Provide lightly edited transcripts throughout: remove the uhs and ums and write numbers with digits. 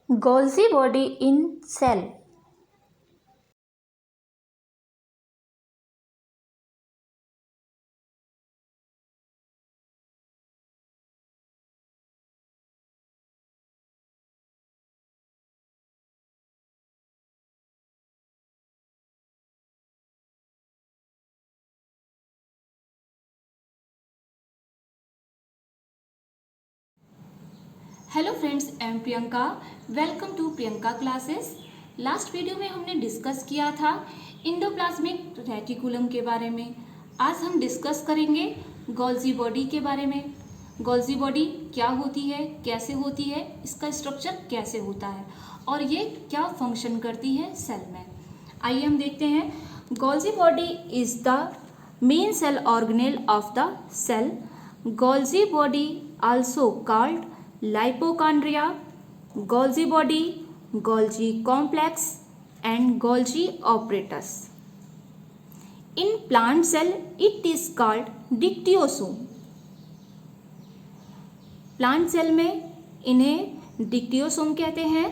Golgi body in cell. Hello friends, I am Priyanka. Welcome to Priyanka classes. Last video में हमने discuss किया था endoplasmic reticulum के बारे में। आज हम डिस्कस करेंगे गोल्जी बॉडी के बारे में। गोल्जी बॉडी क्या होती है, कैसे होती है, इसका स्ट्रक्चर कैसे होता है और ये क्या फंक्शन करती है सेल में। आइए हम देखते हैं। Golgi body is the main cell organelle of the cell. Golgi body also called lipochondria, Golgi body, Golgi complex and Golgi apparatus. In plant cell it is called dictyosome. Plant cell में इन्हें dictyosome कहते हैं।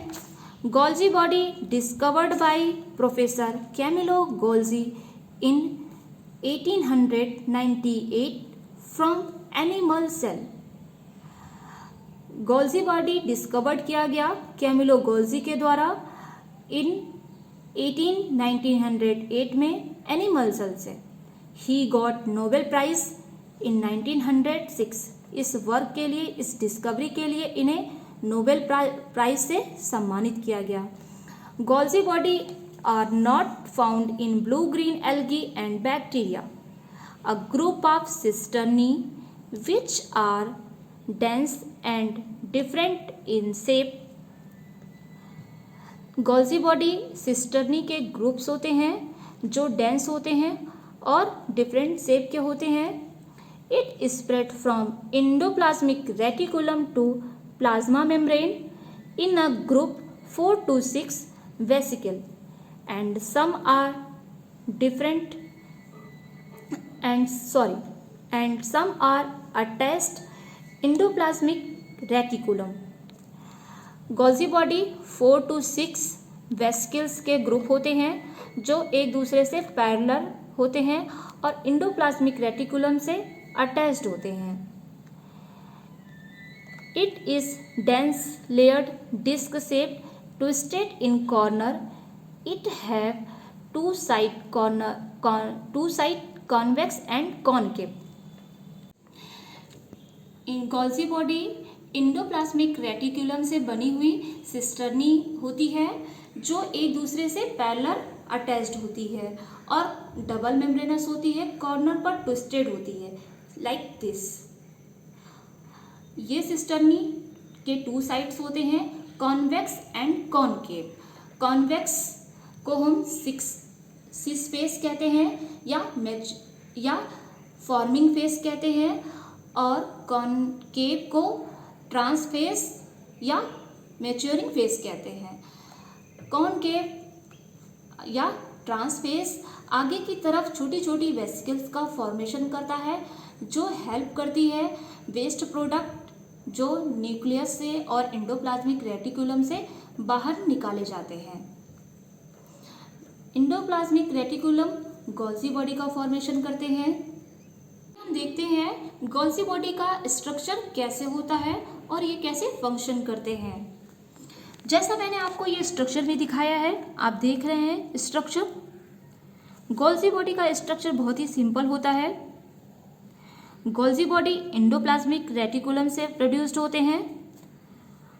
Golgi body discovered by professor Camillo Golgi in 1898 from animal cell. Golgi body discovered किया गया Camillo Golgi के द्वारा इन 1908 में animal cell से। He got Nobel prize in 1906। इस वर्क के लिए, इस डिस्कवरी के लिए इन्हें नोबेल प्राइज से सम्मानित किया गया। Golgi body are not found in blue green algae and bacteria, a group of cisternae which are dense and different in shape. Golgi body cisternae के ग्रुप्स होते हैं जो डेंस होते हैं और डिफरेंट शेप के होते हैं। It spread from endoplasmic reticulum to plasma membrane in a group 4 to 6 vesicle and some are different and some are attached endoplasmic reticulum. Golgi body 4 to 6 vesicles के ग्रुप होते हैं जो एक दूसरे से पैरेलल होते हैं और इंडोप्लाज्मिक रेटिकुलम से अटैच्ड होते हैं। It is dense layered disc shape twisted in corner. It have two side convex and concave. Golgi body endoplasmic reticulum से बनी हुई सिस्टर्नी होती है जो एक दूसरे से पैरेलल अटैच्ड होती है और डबल मेम्ब्रेनस होती है, कॉर्नर पर ट्विस्टेड होती है लाइक दिस। ये सिस्टर्नी के 2 साइड्स होते हैं, कॉन्वेक्स एंड कॉनकेव। कॉन्वेक्स को हम सिस फेस कहते हैं या फॉर्मिंग फेस कहते हैं और कॉनकेव को ट्रांसफेस या मैच्योरिंग फेस कहते हैं। कॉनकेव या ट्रांसफेस आगे की तरफ छोटी छोटी वेसिकल्स का फॉर्मेशन करता है जो हेल्प करती है वेस्ट प्रोडक्ट जो न्यूक्लियस से और इंडोप्लाज्मिक रेटिकुलम से बाहर निकाले जाते हैं। इंडोप्लाज्मिक रेटिकुलम गोल्जी बॉडी का फॉर्मेशन करते हैं। हम देखते हैं गोल्जी बॉडी का स्ट्रक्चर कैसे होता है और ये कैसे फंक्शन करते हैं। जैसा मैंने आपको ये स्ट्रक्चर में दिखाया है, आप देख रहे हैं स्ट्रक्चर। गोल्जी बॉडी का स्ट्रक्चर बहुत ही सिंपल होता है। गोल्जी बॉडी इंडोप्लाज्मिक रेटिकुलम से प्रोड्यूस्ड होते हैं।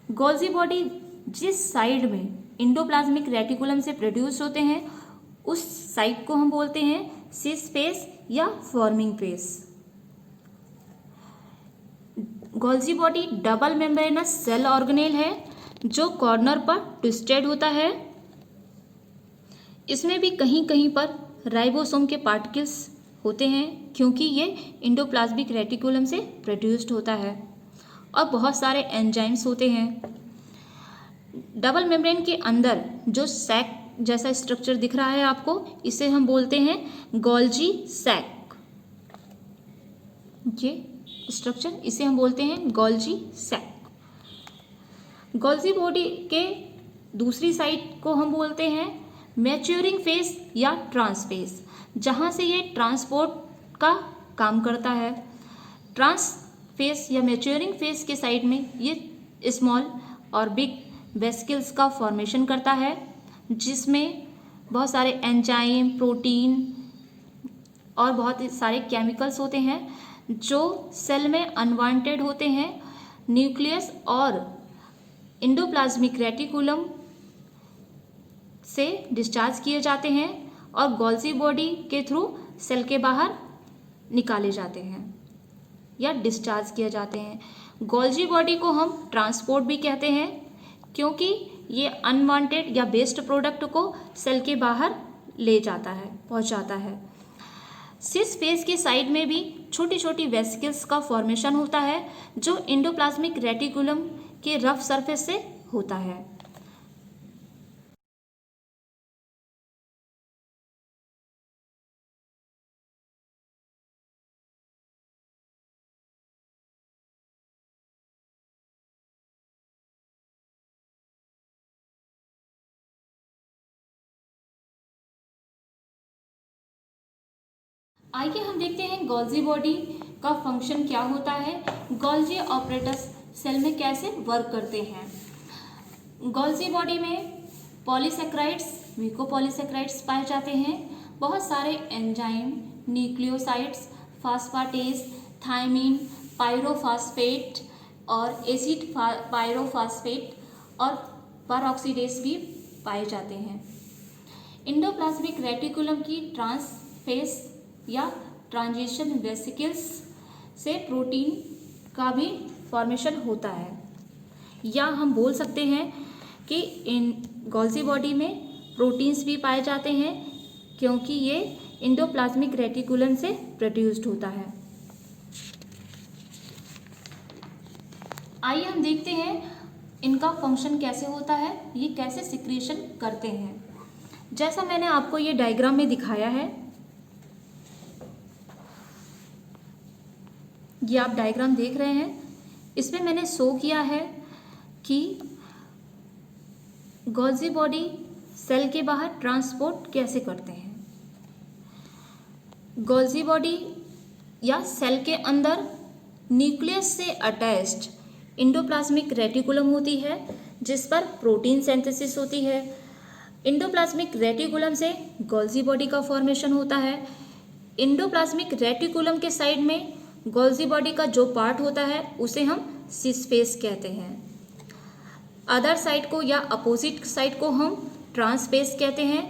गोल्जी बॉडी जिस साइड में इंडोप्लाज्मिक रेटिकुलम से प्रोड्यूस होते हैं उस साइड को हम बोलते हैं सिस फेस या forming face. Golgi body double membranous cell organelle है जो कॉर्नर पर ट्विस्टेड होता है। इसमें भी कहीं कहीं पर राइबोसोम के पार्टिकल्स होते हैं क्योंकि ये इंडोप्लाज्मिक रेटिकुलम से प्रोड्यूस्ड होता है और बहुत सारे एंजाइम्स होते हैं। डबल मेम्ब्रेन के अंदर जो सैक जैसा स्ट्रक्चर दिख रहा है आपको, इसे हम बोलते हैं गोल्जी सैक। ये स्ट्रक्चर, इसे हम बोलते हैं गोल्जी सैक। गोल्जी बॉडी के दूसरी साइड को हम बोलते हैं मैच्योरिंग फेज या ट्रांस फेज, जहाँ से ये ट्रांसपोर्ट का काम करता है। ट्रांस फेज या मैच्योरिंग फेज के साइड में ये स्मॉल और बिग वेसिकल्स का फॉर्मेशन करता है, जिसमें बहुत सारे एंजाइम, प्रोटीन और बहुत सारे केमिकल्स होते हैं जो सेल में अनवांटेड होते हैं। न्यूक्लियस और एंडोप्लाज्मिक रेटिकुलम से डिस्चार्ज किए जाते हैं और गोल्जी बॉडी के थ्रू सेल के बाहर निकाले जाते हैं या डिस्चार्ज किए जाते हैं। गोल्जी बॉडी को हम ट्रांसपोर्ट भी कहते हैं, क्योंकि ये अनवांटेड या वेस्ट प्रोडक्ट को सेल के बाहर ले जाता है, पहुंचाता है। सिस फेज के साइड में भी छोटी छोटी वेसिकल्स का फॉर्मेशन होता है, जो एंडोप्लाज्मिक रेटिकुलम के रफ सरफेस से होता है। आइए हम देखते हैं गोल्जी बॉडी का फंक्शन क्या होता है, गोल्जी ऑपरेटस सेल में कैसे वर्क करते हैं। गोल्जी बॉडी में पॉलीसेक्राइड्स, म्यूकोपॉलीसेक्राइड्स पाए जाते हैं। बहुत सारे एंजाइम, न्यूक्लियोसाइड्स, फास्फाटेज, थायमीन, पायरोफॉस्फेट और एसिड पायरोफॉस्फेट और परऑक्सीडेज भी पाए जाते हैं। एंडोप्लाज्मिक रेटिकुलम की ट्रांसफेस या ट्रांजिशन वेसिकल्स से प्रोटीन का भी फॉर्मेशन होता है, या हम बोल सकते हैं कि इन गोल्जी बॉडी में प्रोटीन्स भी पाए जाते हैं, क्योंकि ये एंडोप्लाज्मिक रेटिकुलम से प्रोड्यूस्ड होता है। आइए हम देखते हैं इनका फंक्शन कैसे होता है, ये कैसे सिक्रीशन करते हैं। जैसा मैंने आपको ये डायग्राम में दिखाया है, ये आप डायग्राम देख रहे हैं, इसमें मैंने शो किया है कि गोल्जी बॉडी सेल के बाहर ट्रांसपोर्ट कैसे करते हैं। गोल्जी बॉडी या सेल के अंदर न्यूक्लियस से अटैच्ड एंडोप्लाज्मिक रेटिकुलम होती है, जिस पर प्रोटीन सिंथेसिस होती है। एंडोप्लाज्मिक रेटिकुलम से गोल्जी बॉडी का फॉर्मेशन होता है। एंडोप्लाज्मिक रेटिकुलम के साइड में गोल्जी बॉडी का जो पार्ट होता है उसे हम सिस फेस कहते हैं। अदर साइड को या अपोजिट साइड को हम ट्रांस फेस कहते हैं।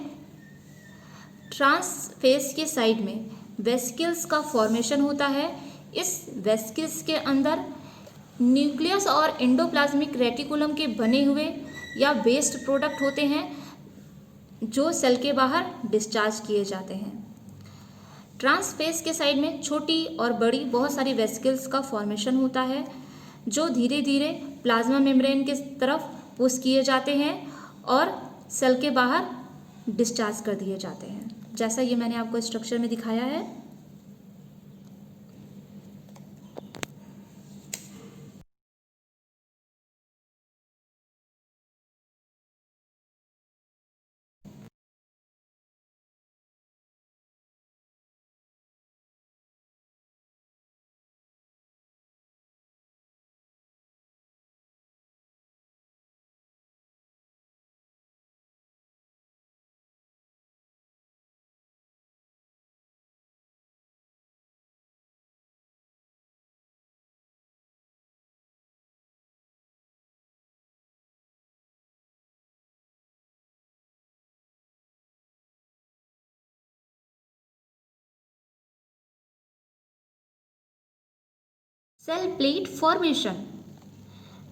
ट्रांस फेस के साइड में वेसिकल्स का फॉर्मेशन होता है। इस वेसिकल्स के अंदर न्यूक्लियस और एंडोप्लाज्मिक रेटिकुलम के बने हुए या वेस्ट प्रोडक्ट होते हैं, जो सेल के बाहर डिस्चार्ज किए जाते हैं। ट्रांस फेस के साइड में छोटी और बड़ी बहुत सारी वेसिकल्स का फॉर्मेशन होता है, जो धीरे धीरे प्लाज्मा मेम्ब्रेन के तरफ पुश किए जाते हैं और सेल के बाहर डिस्चार्ज कर दिए जाते हैं, जैसा ये मैंने आपको स्ट्रक्चर में दिखाया है। Cell plate formation.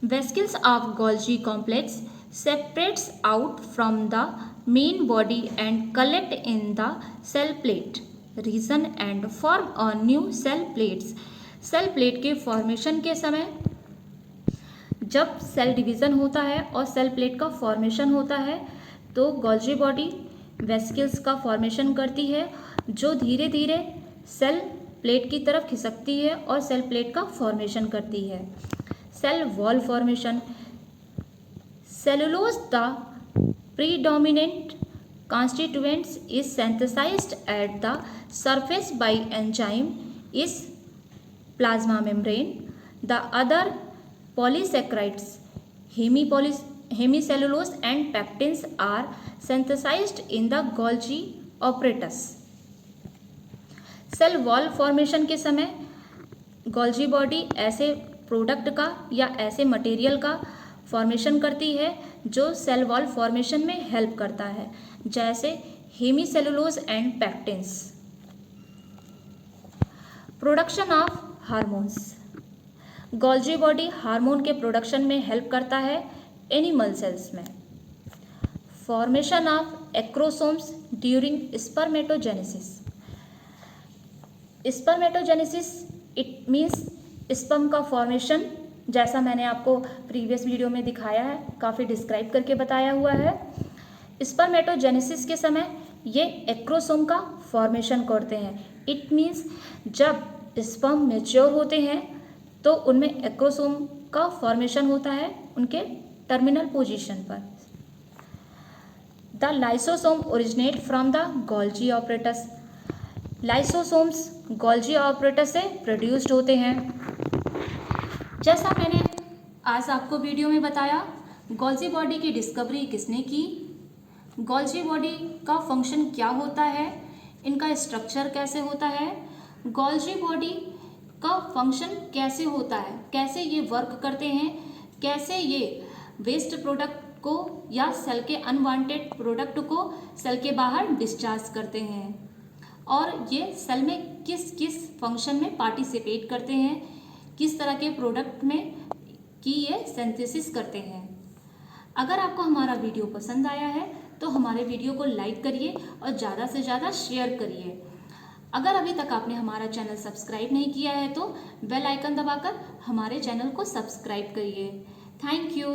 Vesicles of Golgi complex separates out from the main body and collect in the cell plate region and form a new cell plates. Cell plate के formation के समय जब सेल डिवीज़न होता है और cell plate का formation होता है, तो गोल्जी बॉडी वेसिकल्स का फॉर्मेशन करती है, जो धीरे धीरे सेल प्लेट की तरफ खिसकती है और सेल प्लेट का फॉर्मेशन करती है। Cell wall formation. Cellulose the predominant constituents is synthesized at the surface by enzyme is plasma membrane. The other polysaccharides, hemicellulose and pectins are synthesized in the Golgi apparatus. Cell wall formation के समय Golgi body ऐसे product का या ऐसे material का formation करती है जो सेल वॉल फॉर्मेशन में हेल्प करता है, जैसे hemicellulose and pectins. Production of hormones, Golgi body hormone के प्रोडक्शन में हेल्प करता है एनिमल सेल्स में। Formation of acrosomes during spermatogenesis, spermatogenesis it means sperm का फॉर्मेशन, जैसा मैंने आपको प्रीवियस वीडियो में दिखाया है, काफ़ी डिस्क्राइब करके बताया हुआ है। स्पर्मेटोजेनेसिस के समय ये एक्रोसोम का फॉर्मेशन करते हैं। इट मीन्स जब स्पर्म मैच्योर होते हैं तो उनमें एक्रोसोम का फॉर्मेशन होता है उनके टर्मिनल पोजीशन पर। The lysosome originate from the Golgi apparatus, lysosomes Golgi apparatus से प्रोड्यूस्ड होते हैं। जैसा मैंने आज आपको वीडियो में बताया, गोल्जी बॉडी की डिस्कवरी किसने की, गोल्जी बॉडी का फंक्शन क्या होता है, इनका स्ट्रक्चर कैसे होता है, गोल्जी बॉडी का फंक्शन कैसे होता है, कैसे ये वर्क करते हैं, कैसे ये वेस्ट प्रोडक्ट को या सेल के अनवांटेड प्रोडक्ट को सेल के बाहर डिस्चार्ज करते हैं, और ये सेल में किस किस फंक्शन में पार्टिसिपेट करते हैं, किस तरह के प्रोडक्ट में की ये सिंथेसिस करते हैं। अगर आपको हमारा वीडियो पसंद आया है तो हमारे वीडियो को लाइक करिए और ज़्यादा से ज़्यादा शेयर करिए। अगर अभी तक आपने हमारा चैनल सब्सक्राइब नहीं किया है तो बेल आइकन दबाकर हमारे चैनल को सब्सक्राइब करिए। Thank you.